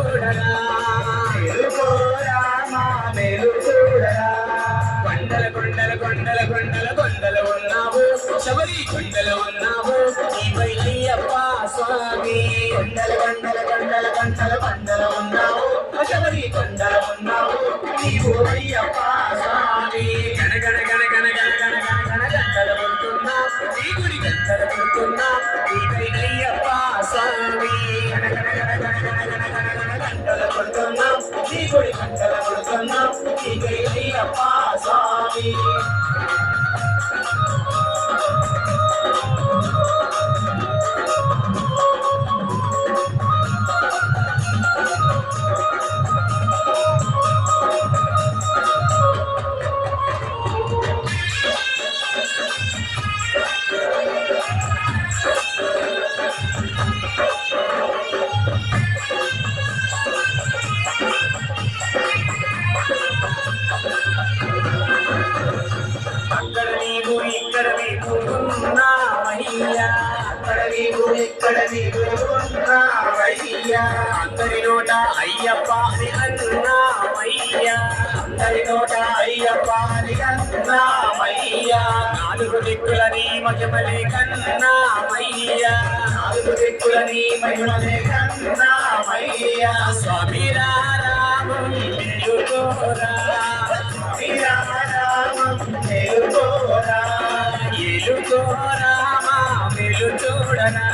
చూడరా మెలుకోరా మా మేలు చూడరా కొండల కొండల కొండల కొండల కొండలు ఉన్నావు శబరి కొండలు ఉన్నావు నీపై అయ్యప్ప స్వామి కొండల కొండల కొండల కొండల కొండలు ఉన్నావు శబరి కొండలు ఉన్నావు నీవు అయ్యప్ప స్వామి గణ గణ గణ గణ గణ గణ గణ గణ గంటలు కొడుతున్నా నీ గుడి గంటలు కొడుతున్నా నీపై అయ్యప్ప స్వామి గణ గణ గణ గణ గణ గణ గణ గణ గంటలు కొడుతున్నా నీ గుడి గంటలు కొడుతున్నా నీపై అయ్యప్ప స్వామి అక్కడ నీవు ఇక్కడ నీవు ఉన్నావయ్యా అక్కడ నీవు ఇక్కడ నీవు ఉన్నావయ్యా అందరి నోట అయ్యప్ప అని అన్నావయ్యా అందరి నోట అయ్యప్ప అని అన్నావయ్యా నాలుగు దిక్కుల నీ మహిమలే కన్నావయ్యా నాలుగు దిక్కుల నీ మహిమలే కన్నావయ్యా స్వామి రామం మేలుకోరా ఎలుకోరా మా మేలు చూడరా